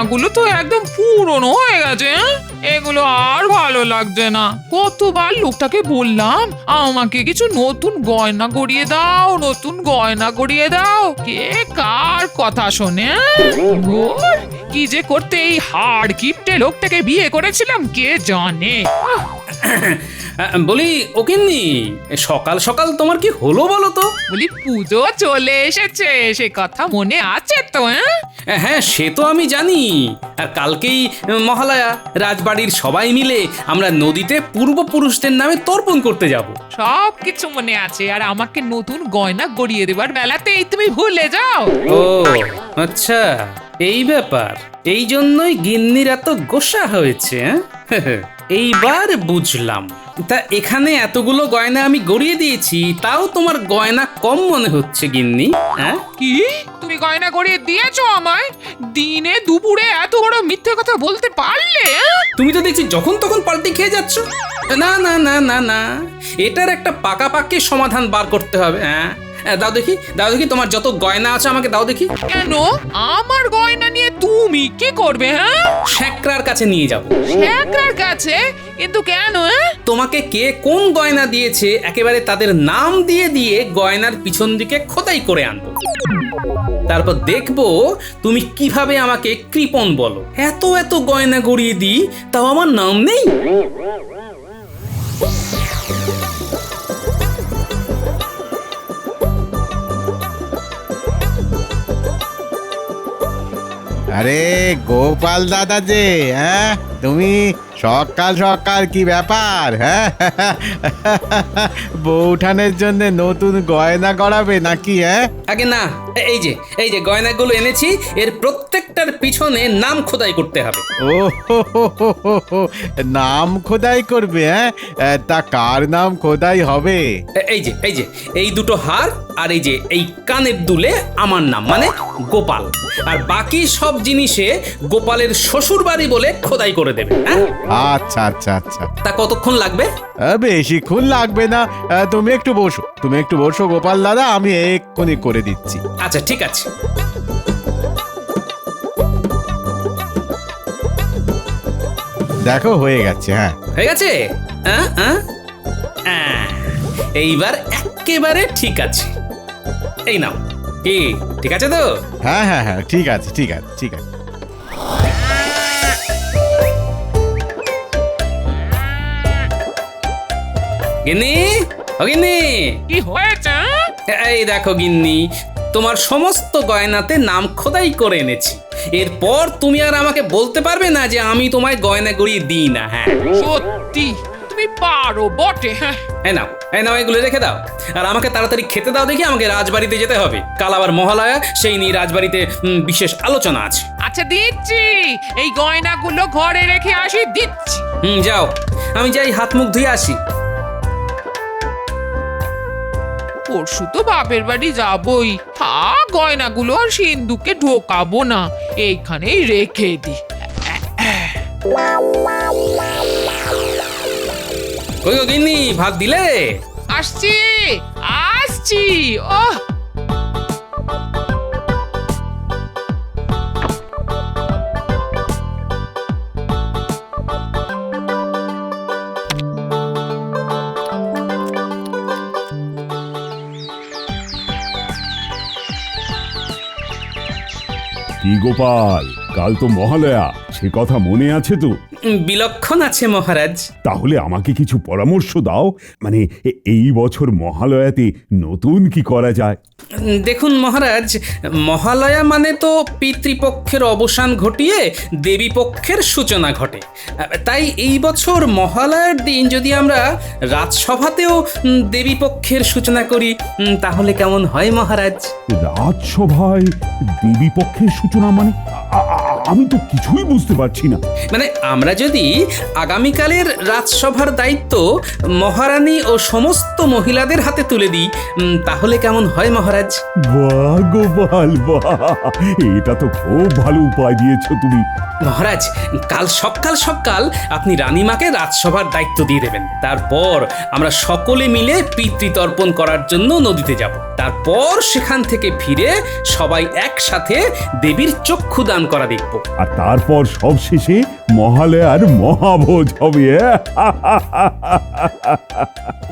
গয়নাগুলো তো একদম পুরনো হয়ে গেছে। এগুলো আর ভালো লাগছে না। কতবার লোকটাকে বললাম আমাকে কিছু নতুন গয়না গড়িয়ে দাও, নতুন গয়না গড়িয়ে দাও, কে কার কথা শোনে। ধুর, কি যে করতে এই হাড় কিপটে লোকটাকে বিয়ে করেছিলাম কে জানে। বলি ওকিন্নি, সকাল সকাল তোমার কি হলো বলো তো? বলি পুজো চলে এসেছে, সে কথা মনে আছে তো? হ্যাঁ, সে তো আমি জানি। আর কালকেই মহালয়া, রাজবাড়ির সবাই মিলে আমরা নদীতে পূর্বপুরুষদের নামে তর্পণ করতে যাব। সব কিছু মনে আছে, আর আমাকে নতুন গয়না গড়িয়ে দেবার বেলাতেই তুমি ভুলে যাও। ও আচ্ছা, এই ব্যাপার। এই জন্যই গিন্নির এত গোসা হয়েছে। এইবার বুঝলাম। তা এখানে এতগুলো গয়না আমি গড়িয়ে দিয়েছি, তাও তোমার গয়না কম মনে হচ্ছে গিন্নি? হ্যাঁ, কি তুমি গয়না গড়িয়ে দিয়েছো আমায়? দিনে দুপুরে এত বড় মিথ্যে কথা বলতে পারলে? তুমি তো দেখছি যখন তখন পাল্টি খেয়ে যাচ্ছ। না না না না না, এটার একটা পাকাপাকি সমাধান বার করতে হবে। হ্যাঁ, দাও দেখি, দাও দেখি, তোমার যত গয়না আছে আমাকে দাও দেখি। কেন আমার গয়না নিয়ে তুমি কি করবে? হ্যাঁ, শ্যাকরার কাছে নিয়ে যাব। শ্যাকরার কাছে? কিন্তু কেন? তোমাকে কে কোন গয়না দিয়েছে একেবারে তাদের নাম দিয়ে দিয়ে গয়নার পিছন দিকে খোদাই করে আনবো। তারপর দেখবো তুমি কিভাবে আমাকে কৃপণ বলো। এত এত গয়না গড়িয়ে দিই, তাও আমার নাম নেই। আরে গোপাল দাদা যে, হ্যাঁ তুমি সকাল সকাল কি ব্যাপার? হ্যাঁ, বউঠানের জন্য নতুন গয়না গড়াবে নাকি? হ্যাঁ, আগে না, এই যে গয়নাগুলো এনেছি, এর প্রত্যেকটার পিছনে নাম খোদাই করতে হবে। ও নাম খোদাই করবে? হ্যাঁ, তা কার নাম খোদাই হবে? এই যে এই দুটো হার আর এই যে এই কানের দুলে আমার নাম, মানে গোপাল। আর বাকি সব জিনিসে গোপালের শ্বশুর বাড়ি বলে খোদাই করে দেবে। হ্যাঁ, আচ্ছা আচ্ছা আচ্ছা। তা কতক্ষণ লাগবে? বেশিক্ষণ লাগবে না, তুমি একটু বসো, তুমি একটু বসো গোপাল দাদা, আমি এক্ষুনি করে দিচ্ছি। আচ্ছা ঠিক আছে। দেখো হয়ে গেছে। হ্যাঁ, হয়ে গেছে। এইবার একেবারে ঠিক আছে। এই নাও। কি ঠিক আছে তো? হ্যাঁ হ্যাঁ হ্যাঁ, ঠিক আছে ঠিক আছে ঠিক আছে। গিন্নি, ও গিন্নি, কি হয়েছে? এই দেখো গিন্নি, তোমার সমস্ত গয়নাতে নাম খোদাই করে এনেছি। এরপর তুমি আর আমাকে বলতে পারবে না যে আমি তোমায় গয়না গড়িয়ে দিই না। হ্যাঁ, সত্যি তুমি পারো বটে। হ্যাঁ, এই নাও, এগুলো রেখে দাও। আর আমাকে তাড়াতাড়ি খেতে দাও দেখি, আমাকে রাজবাড়িতে যেতে হবে। কাল আবার মহালয়া, সেই নিয়ে রাজবাড়িতে বিশেষ আলোচনা আছে। আচ্ছা দিচ্ছি, এই গয়নাগুলো ঘরে রেখে আসি, দিচ্ছি। যাও, আমি যাই হাত মুখ ধুয়ে আসি। পরশু তো বাপের বাড়ি যাবই, গয়নাগুলো আর সিন্ধুকে ঢোকাবো না, এইখানেই রেখে দি। কই গো গিন্নি, ভাত দিলে? আসছি আসছি। ওহ, কি গোপাল, কাল তো মহালয়া, সে কথা মনে আছে তো? বিলক্ষণ আছে মহারাজ। তাহলে আমাকে কিছু পরামর্শ দাও, মানে এই বছর মহালয়াতে নতুন কি করা যায়। দেখুন মহারাজ, মহালয়া মানে তো পিতৃপক্ষের অবসান ঘটিয়ে দেবী পক্ষের সূচনা ঘটে। তাই এই বছর মহালয়ার দিন যদি আমরা রাজসভাতেও দেবী পক্ষের সূচনা করি, তাহলে কেমন হয় মহারাজ? রাজসভায় দেবী পক্ষের সূচনা মানে? আমি তো কিছুই বুঝতে পারছি না। মানে আমরা যদি আগামীকালের রাজসভার দায়িত্ব মহারানী ও সমস্ত মহিলাদের হাতে তুলে দিই, তাহলে কেমন হয় মহারাজ? বাহ গোপাল বাহ, এটা তো খুব ভালো উপায় দিয়েছো তুমি। মহারাজ, কাল সকাল সকাল আপনি রানীমাকে রাজসভার দায়িত্ব দিয়ে দেবেন। তারপর আমরা সকলে মিলে পিতৃতর্পণ করার জন্য নদীতে যাব। তারপর সেখান থেকে ফিরে সবাই একসাথে দেবীর চক্ষুদান করা দেখব। করব। আর তারপর সবশেষে মহালয়ার মহাভোজ হবে।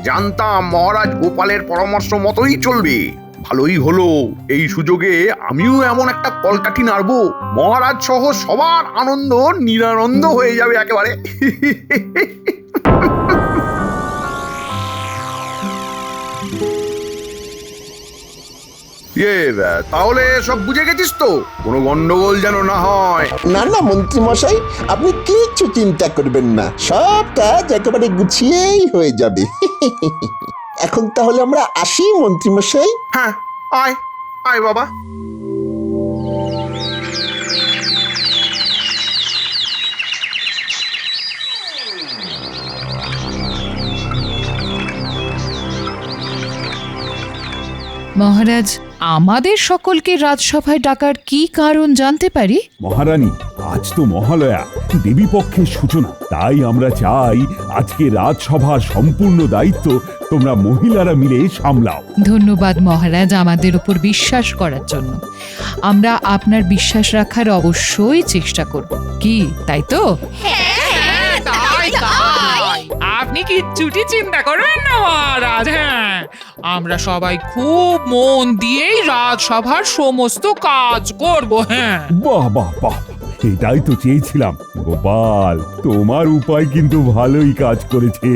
জানতাম মহারাজ গোপালের পরামর্শ মতোই চলবে। ভালোই হলো, এই সুযোগে আমিও এমন একটা কলকাঠি নাড়বো, মহারাজ সহ সবার আনন্দ নিরানন্দ হয়ে যাবে একেবারে। তাহলে সব বুঝে গেছিস তো? কোনো গন্ডগোল যেন না হয়। না না মন্ত্রী মশাই, আপনি কিচ্ছু চিন্তা করবেন না, সব কাজ একেবারে গুছিয়েই হয়ে যাবে। এখন তাহলে আমরা আসি মন্ত্রী মশাই। হ্যাঁ, আয় আয় বাবা। মহারাজ, আমাদের সকলকে রাজসভায় ডাকার কি কারণ জানতে পারি? মহারানী, আজ তো মহালয়া, দেবীপক্ষের সূচনা। তাই আমরা চাই আজকে রাজসভার সম্পূর্ণ দায়িত্ব তোমরা মহিলারা মিলে সামলাও। ধন্যবাদ মহারাজ আমাদের উপর বিশ্বাস করার জন্য। আমরা আপনার বিশ্বাস রাখার অবশ্যই চেষ্টা করব। কি তাই তো? তাই তাই, আপনি কিচ্ছুটি চিন্তা করবেন না মহারাজ। হ্যাঁ, আমরা সবাই খুব মন দিয়েই রাজসভার সমস্ত কাজ করব। হ্যাঁ, বাহ বাহ বাহ, এটাই তো চেয়েছিলাম। গোপাল, তোমার উপায় কিন্তু ভালোই কাজ করেছে।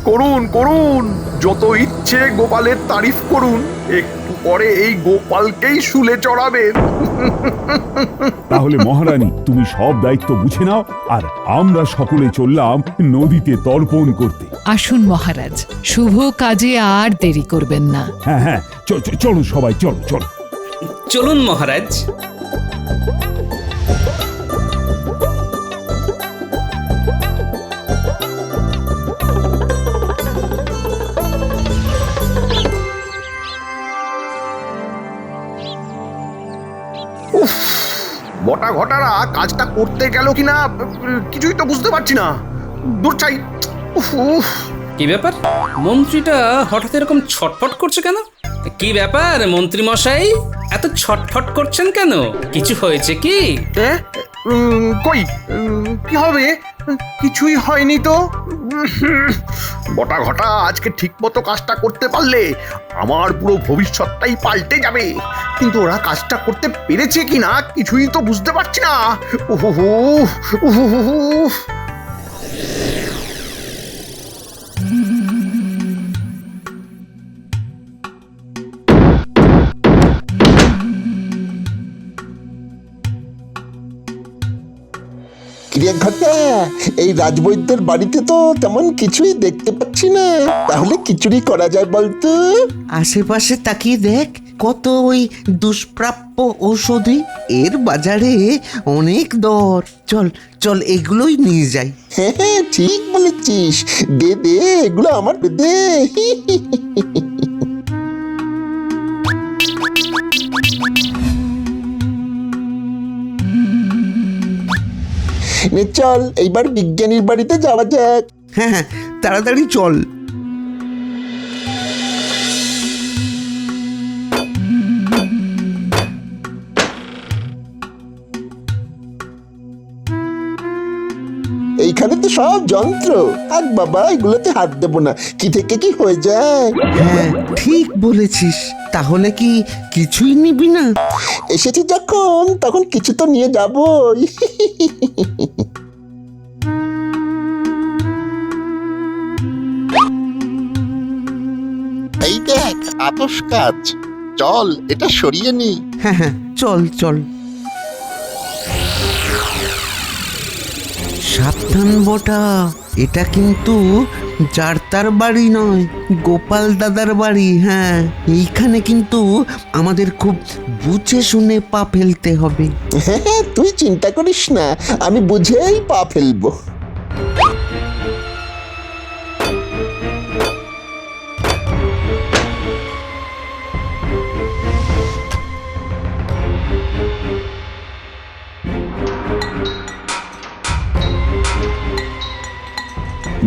করুন করুন, যত ইচ্ছে গোপালের তারিফ করুন, একটু পরে এই গোপালকেই শুলে চড়াবেন। তাহলে মহারানী, তুমি সব দায়িত্ব বুঝে নাও, আর আমরা সকলে চললাম নদীতে তর্পণ করতে। আসুন মহারাজ, শুভ কাজে আর দেরি করবেন না। হ্যাঁ হ্যাঁ, চলো সবাই, চলো চলো। চলুন মহারাজ। বটা ঘটারা কাজটা করতে গেল কিনা কিছুই তো বুঝতে পারছি না। দূর চাই। উফ উফ। কি ব্যাপার, মন্ত্রীটা হঠাৎ এরকম ছটফট করছে কেন? কি ব্যাপার মন্ত্রী মশাই, এত ছটফট করছেন কেন? কিছু হয়েছে কি? কই, কি হবে? কিছুই হয়নি তো। বটা ঘটা আজকে ঠিক মতো কাজটা করতে পারলে আমার পুরো ভবিষ্যৎটাই পাল্টে যাবে। কিন্তু ওরা কাজটা করতে পেরেছে কিনা কিছুই তো বুঝতে পারছি না। উহু উহু। ক্রিয়া ঘটা, এই রাজবৈদ্যের বাড়িতে তো তেমন কিছুই দেখতে পাচ্ছি না, তাহলে কিছুরই করা যায় বলতো? আশেপাশে তাকিয়ে দেখ, কত ওই দুষ্প্রাপ্য ঔষধি, এর বাজারে অনেক দর। চল চল, এগুলোই নিয়ে যাই। হ্যাঁ হ্যাঁ, ঠিক বলেছিস, দে দে এগুলো আমার দে। চল এইবার বিজ্ঞানীর বাড়িতে যাওয়া যাক। হ্যাঁ হ্যাঁ, তাড়াতাড়ি চল। এইখানে তো সব যন্ত্র, আর বাবা এগুলোতে হাত দেবো না, কি থেকে কি হয়ে যায়। হ্যাঁ ঠিক বলেছিস, তাহলে কি কিছুই নিবি না? এসেছি যখন তখন কিছু তো নিয়ে যাবই। এই দেখ আতশ কাজ, চল এটা সরিয়ে নি। হ্যাঁ হ্যাঁ, চল চল। সাবধান বটা, এটা কিন্তু যার তার বাড়ি নয়, গোপাল দাদার বাড়ি। হ্যাঁ, এইখানে কিন্তু আমাদের খুব বুঝে শুনে পা ফেলতে হবে। হ্যাঁ তুই চিন্তা করিস না, আমি বুঝেই পা ফেলবো।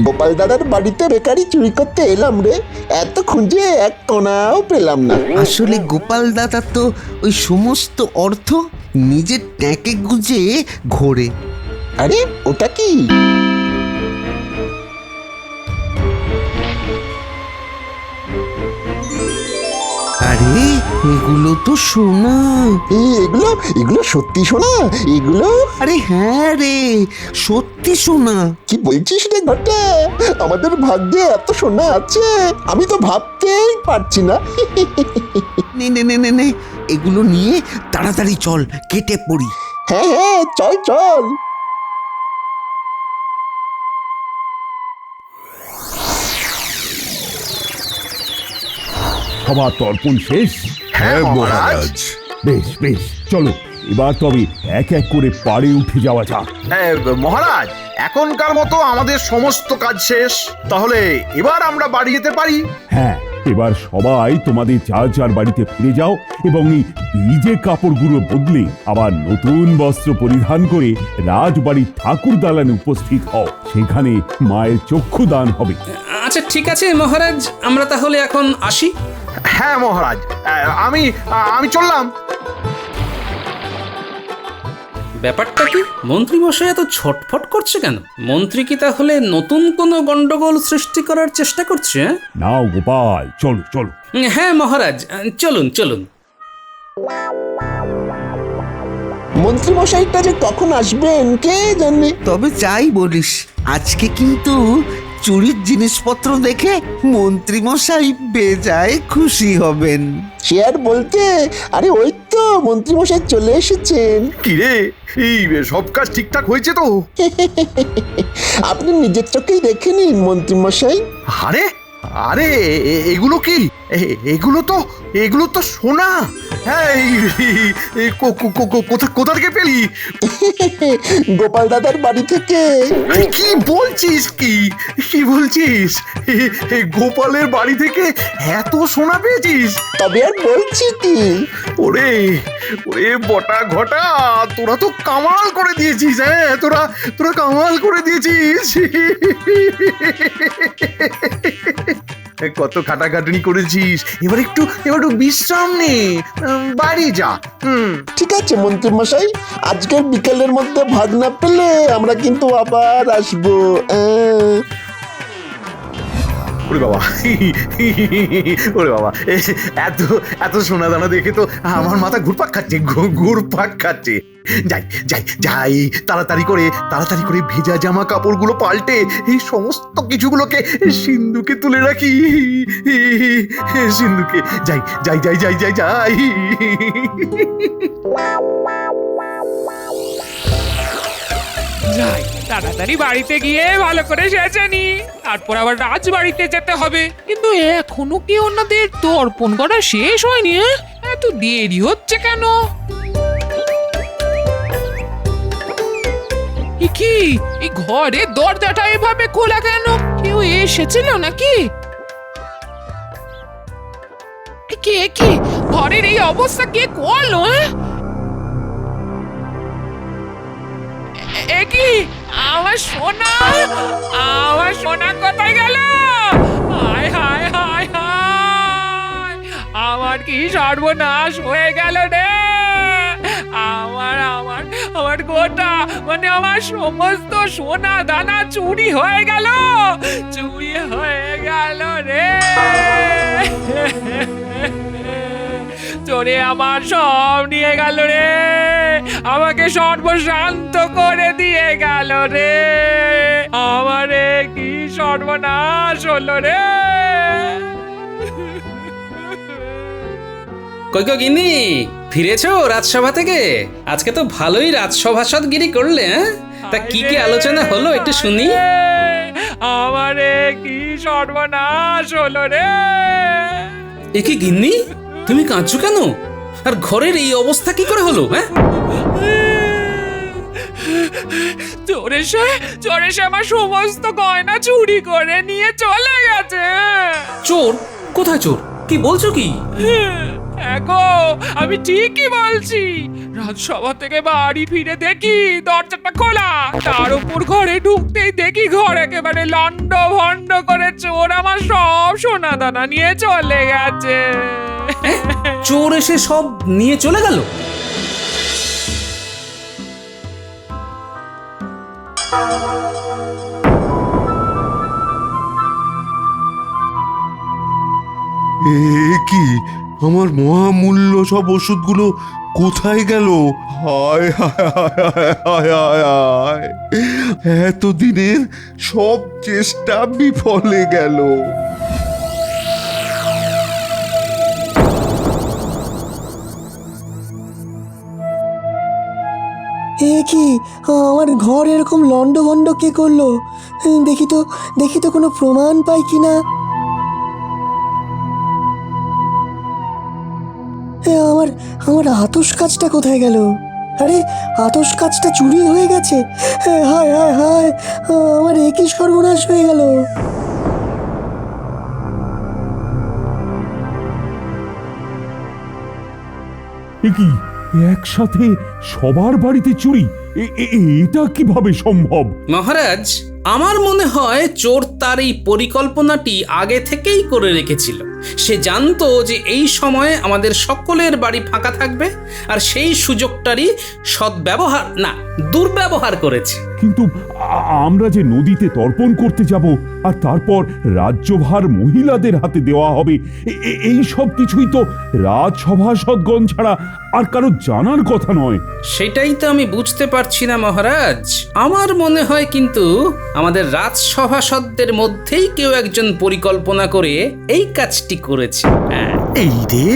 গোপাল দাদার বাড়িতে বেকারি চুরি করতে এলাম রে, এত খুঁজে এক কোনাও পেলাম না। আসলে গোপাল দাদা তো ওই সমস্ত অর্থ নিজের ট্যাঁকে গুজে ঘোরে। আরে ওটা কি? আরে এগুলো তো সোনা। এগুলো এগুলো সত্যি শোনা? এগুলো আরে হ্যাঁ রে, সত্যি সোনা। কি বলছিস রে ঘটা? আমাদের ভাগ্যে এত সোনা আছে, আমি তো ভাবতেই পারছি না। নে নে নে নে নে, এগুলো নিয়ে তাড়াতাড়ি চল, কেটে পড়ি। হ্যাঁ হ্যাঁ, চল চল। সবার তর্পণ শেষ? হ্যাঁ মহারাজ। বেশ বেশ, চলো এবার তবে এক এক করে পাড়ে উঠে যাওয়া যাক। মহারাজ, এখনকার মতো আমাদের সমস্ত কাজ শেষ, তাহলে এবার আমরা বাড়ি যেতে পারি। হ্যাঁ, এবার সবাই তোমাদের যার যার বাড়িতে ফিরে যাও এবং এই ভিজে কাপড়গুলো বদলে আবার নতুন বস্ত্র পরিধান করে রাজবাড়ির ঠাকুর দালানে উপস্থিত হও। সেখানে মায়ের চক্ষু দান হবে। আচ্ছা ঠিক আছে মহারাজ, আমরা তাহলে এখন আসি। হ্যাঁ মহারাজ, আমি চললাম। ব্যাপারটা কি? মন্ত্রী মশাই এত ছটফট করছে কেন? মন্ত্রী কি তাহলে নতুন কোনো গন্ডগোল সৃষ্টি করার চেষ্টা করছে? নাও গোপাল, চলো চলো। হ্যাঁ মহারাজ, চলুন চলুন। মন্ত্রী মশাইটা যে কখন আসবেন কে জানে। তবে যাই বলিস, আজকে কিন্তু চুরির জিনিসপত্র দেখে মন্ত্রী মশাই বেজায় খুশি হবেন। সে আর বলতে, আরে ওই তো মন্ত্রী মশাই চলে এসেছেন। কিরে, এই সব কাজ ঠিকঠাক হয়েছে তো? আপনি নিজের চোখেই দেখে নিন মন্ত্রী মশাই। আরে আরে এগুলো কি? এগুলো তো সোনা। হ্যাঁ, কোথা থেকে পেলি? গোপাল দাদার বাড়ি থেকে। কি বলছিস? কি বলছিস? গোপালের বাড়ি থেকে এত সোনা পেয়েছিস? তবে আর বলছি কি। ওরে ওরে বটা ঘটা, তোরা তো কামাল করে দিয়েছিস। হ্যাঁ, তোরা কামাল করে দিয়েছিস। কত খাটাখাটনি করেছিস, এবার একটু বিশ্রাম নে, বাড়ি যা। ঠিক আছে মন্ত্রী মশাই, আজকের বিকেলের মধ্যে ভাগ না পেলে আমরা কিন্তু আবার আসবো। ওরে বাবা, ওরে বাবা, এত সোনা দানা দেখে তো আমার মাথা ঘুরপাক খাচ্ছে। যাই তাড়াতাড়ি করে ভেজা জামা কাপড়গুলো পাল্টে এই সমস্ত কিছুগুলোকে সিন্ধুকে তুলে রাখি। সিন্ধুকে যাই। যাই, তাড়াতাড়ি বাড়িতে গিয়ে ভালো করে সেজে নি, তারপর আবার রাজবাড়িতে যেতে হবে। কিন্তু এখনো কি ওনাদের তর্পণ করা শেষ হয়নি? এত দেরি হচ্ছে কেন? কি এই ঘরে দরজাটা এভাবে খোলা কেন? কেউ এসেছিল নাকি? কি ঘরের এই অবস্থা কে করলো? কি আমার সোনা কোথায় গেল? হায় হায় হায় হায়, আমার কি সর্বনাশ হয়ে গেল রে। আমার গোটা আমার সমস্ত সোনা দানা চুরি হয়ে গেল রে। চোরে আমার সব নিয়ে গেল রে, আমাকে সর্বশান্ত করে দিয়ে গেল রে। আমারে কি সর্বনাশ হলো রে। কই গো গিন্নি, ফিরেছো রাজসভা থেকে? আজকে তো ভালোই রাজসভাসদগিরি করলে। তা কি আলোচনা হলো একটু শুনি। আমারে কি সর্বনাশ হলো রে। এ কি গিন্নি, তুমি কাঁদছো কেন? আর ঘরের এই অবস্থা কি করে হলো? চোরে সে আমার সমস্ত গয়না চুরি করে নিয়ে চলে গেছে। চোর? কোথায় চোর? কি বলছো কি? গো, আমি ঠিকই বলছি। রাজসভা থেকে বাড়ি ফিরে দেখি দরজাটা খোলা, তার উপর ঘরে ঢুকতেই দেখি ঘর একেবারে লন্ড ভন্ড করে চোর আমার সব সোনা দানা নিয়ে চলে গেছে। চোর এসে সব নিয়ে চলে গেল? এ কি, আমার মহামূল্য সব ওষুধগুলো কোথায় গেল? হায় হায় হায় হায় হায় হায়, এতদিনের সব চেষ্টা বিফলে গেল। এ কি, আমার ঘর এরকম লন্ডভন্ড কে করলো? দেখি তো কোনো প্রমাণ পাই কিনা। আমার আতস কাজটা কোথায় গেল? আরে, আতস কাজটা চুরি হয়ে গেছে। হায় হায় হায়, আমার একই সর্বনাশ হয়ে গেল। এ কি, একসাথে সবার বাড়িতে চুরি? এটা কিভাবে সম্ভব? মহারাজ, আমার মনে হয় চোর তার এই পরিকল্পনাটি আগে থেকেই করে রেখেছিল। সে জানতো যে এই সময়ে আমাদের সকলের বাড়ি ফাঁকা থাকবে, আর সেই সুযোগটারই সদ্ব্যবহার না দুর্ব্যবহার করেছে। কিন্তু আমরা যে নদীতে তর্পণ করতে যাব, আর তারপর রাজ্যভার মহিলাদের হাতে দেওয়া হবে, এই সব কিছুই তো রাজসভাসদগণ ছাড়া আর কারো জানার কথা নয়। সেটাই তো আমি বুঝতে পারছি না মহারাজ। আমার মনে হয় কিন্তু আমাদের রাজসভাসদদের মধ্যেই কেউ একজন পরিকল্পনা করে এই কাজটি করেছে। এই রে,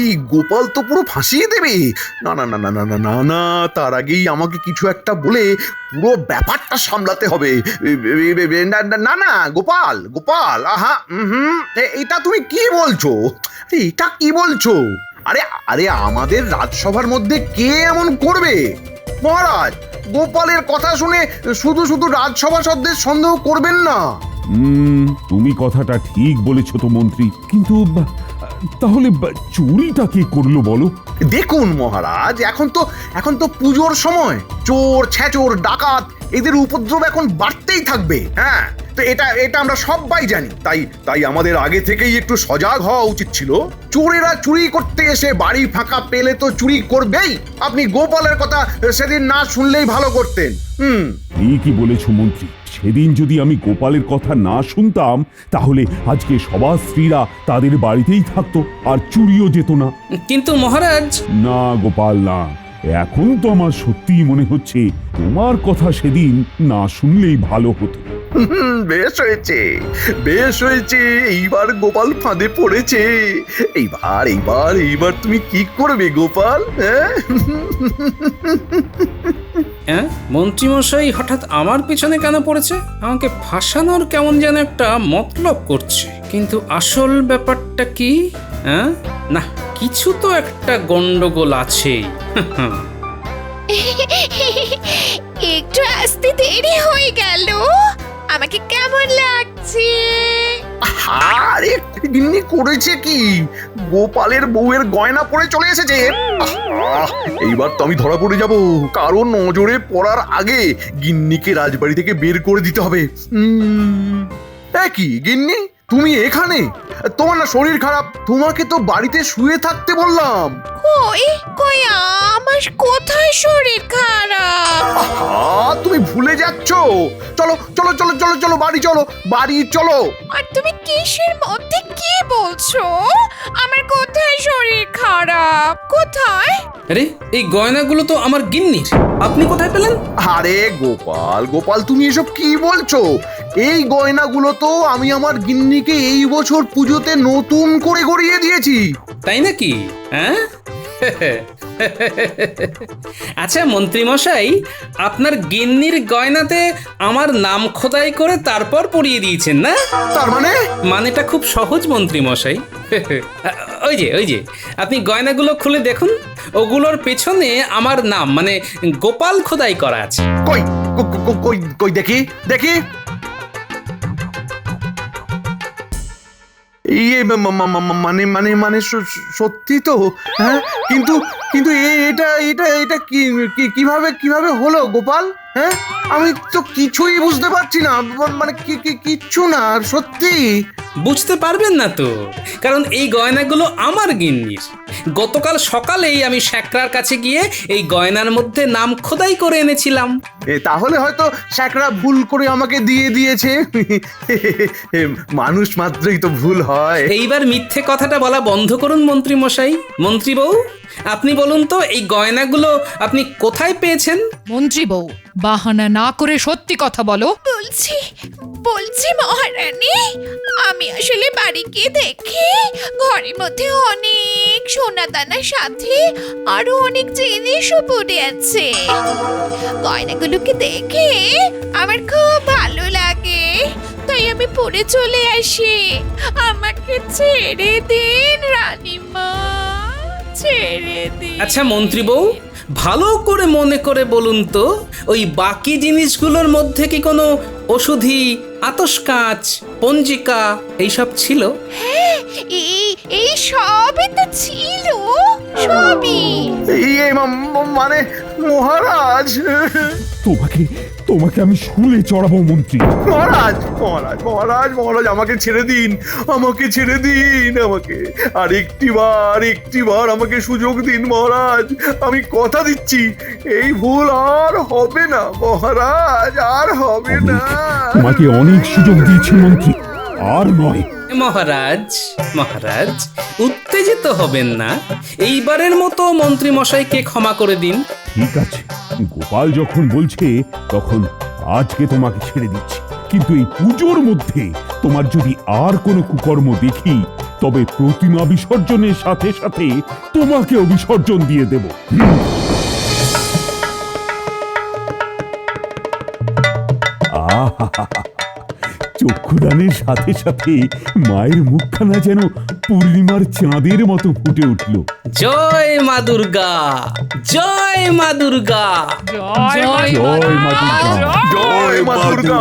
এই গোপাল তো পুরো ফাঁসিয়ে দেবে। না না না না না না না না, তার আগেই আমাকে কিছু একটা বলে পুরো ব্যাপারটা সামলাতে হবে। না না না না, গোপাল গোপাল, আহা, এটা তুমি কি বলছো? এটা কি বলছো? আরে আরে, আমাদের রাজসভার মধ্যে কে এমন করবে? মহারাজ, গোপালের কথা শুনে শুধু শুধু রাজসভাসদদের সন্দেহ করবেন না। তুমি কথাটা ঠিক বলেছ তো মন্ত্রী, কিন্তু তাহলে চুরিটা কে করলো বলো? দেখুন মহারাজ, এখন তো পুজোর সময়। চোর ছেচোর ডাকাত এদের উপদ্রব এখন বাড়তেই থাকবে। হ্যাঁ, তো এটা আমরা সবাই জানি। তাই আমাদের আগে থেকেই একটু সজাগ হওয়া উচিত ছিল। চোরেরা চুরি করতে এসে বাড়ি ফাঁকা পেলে তো চুরি করবেই। আপনি গোপালের কথা সেদিন না শুনলেই ভালো করতেন। ঠিকই বলেছ মন্ত্রী, সেদিন যদি আমি গোপালের কথা না শুনতাম, তাহলে আজকে সবার স্ত্রীরা তাদের বাড়িতেই থাকতো, আর চুরিও যেত না। কিন্তু মহারাজ, না গোপাল না, এখন তো আমার সত্যিই মনে হচ্ছে তোমার কথা সেদিন না শুনলেই ভালো হতো। বেশ হয়েছে, বেশ হয়েছে, এইবার গোপাল ফাঁদে পড়েছে। এইবার তুমি কি করবে গোপাল? হ্যাঁ, মন্ত্রীমশাই হঠাৎ আমার পিছনে কেন পড়েছে? আমাকে ফাঁসানোর কেমন যেন একটা মতলব করছে। কিন্তু আসল ব্যাপারটা কি? হ্যাঁ, না, কিছু তো একটা গন্ডগোল আছেই। একটু আসতে দেরি হয়ে গেল। আমাকে কেমন লাগছে? আরে গিন্নি করেছে কি? গোপালের বউয়ের গয়না পরে চলে এসেছে। এইবার তো আমি ধরা পড়ে যাব। কারণ নজরে পড়ার আগে গিন্নিকে রাজবাড়ি থেকে বের করে দিতে হবে। কি গিন্নি, তুমি এখানে? তোমার না শরীর খারাপ? তোমাকে তো বাড়িতে শুয়ে থাকতে বললাম। কই আমার কোথায় শরীর খারাপ? তুমি ভুলে যাচ্ছ। চলো চলো চলো চলো চলো, বাড়ি চলো। আর তুমি কিসের মধ্যে কি বলছো? আমার কোথায় শরীর খারাপ? কোথায়? আরে, এই গয়নাগুলো তো আমার গিন্নির। আপনি কোথায় পেলেন? আরে গোপাল, তুমি এসব কি বলছো? এই গয়নাগুলো তো আমি আমার গিন্নিকে এই বছর পুজোতে নতুন করে গড়িয়ে দিয়েছি। তাই নাকি? হ্যাঁ, আচ্ছা মন্ত্রী মশাই, আপনার গিন্নির গয়নাতে আমার নাম খোদাই করে তারপর পরিয়ে দিয়েছেন না? তার মানেটা খুব সহজ মন্ত্রী মশাই। ওই যে আপনি গয়নাগুলো খুলে দেখুন, ওগুলোর পেছনে আমার নাম মানে গোপাল খোদাই করা আছে। কই দেখি। মানে সত্যি তো? হ্যাঁ, কিন্তু এটা কিভাবে হলো গোপাল? হ্যাঁ আমি তো কিছুই বুঝতে পারছি না, মানে কিচ্ছু না সত্যি। বুঝতে পারবেন না তো, কারণ এই গয়নাগুলো আমার গিন্নির। গতকাল সকালেই আমি শ্যাকরার কাছে গিয়ে এই গয়নার মধ্যে নাম খোদাই করে এনেছিলাম। তাহলে হয়তো শ্যাকরা ভুল করে আমাকে দিয়ে দিয়েছে। মানুষ মাত্রই তো ভুল হয়। এইবার মিথ্যে কথাটা বলা বন্ধ করুন মন্ত্রী মশাই। মন্ত্রী বউ, আপনি বলুন তো এই গয়নাগুলো আপনি কোথায় পেয়েছেন? মন্ত্রী বউ, বাহানা না করে সত্যি কথা বলো। বলছি মহারানী, আমি আসলে বাড়ি গিয়ে দেখি ঘরের মধ্যে অনেক সোনা দানার সাথে আরো অনেক জিনিসও পড়ে আছে। গয়নাগুলোকে দেখে আমার খুব ভালো লাগে, তাই আমি পড়ে চলে আসি। আমাকে ছেড়ে দিন রানীমা, ছেড়ে দিন। আচ্ছা মন্ত্রী বউ, ভালো করে মনে করে বলুন তো, ওই বাকি জিনিসগুলোর মধ্যে কি কোনো ওষুধি, আতস কাঁচ, পঞ্জিকা এইসব ছিল? হ্যাঁ, এই সবই তো ছিল, সবই। মানে মহারাজ, তোমাকে আমি শুলে চড়াবো মন্ত্রী। মহারাজ মহারাজ মহারাজ মহারাজ আমাকে ছেড়ে দিন, আমাকে ছেড়ে দিন, আমাকে আর একটি বার আমাকে সুযোগ দিন মহারাজ। আমি কথা দিচ্ছি এই ভুল আর হবে না মহারাজ, আর হবে না। তোমাকে অনেক সুযোগ দিয়েছি মন্ত্রী, আর নয়। মহারাজ মহারাজ, উত্তেজিত হবেন না। এইবারের মতো মন্ত্রী মশাইকে ক্ষমা করে দিন। ঠিক আছে, গোপাল যখন বলছে তখন আজকে তোমাকে ছেড়ে দিচ্ছি, কিন্তু এই পুজোর মধ্যে তোমার যদি আর কোনো কুকর্ম দেখি তবে প্রতিমা বিসর্জনের সাথে সাথে তোমাকেও বিসর্জন দিয়ে দেব। আহা, চক্ষুদানের সাথে সাথে মায়ের মুখখানা যেন পূর্ণিমার চাঁদের মতো ফুটে উঠল। জয় মা দুর্গা, জয় মা দুর্গা, জয় জয় মা দুর্গা। জয় মা দুর্গা।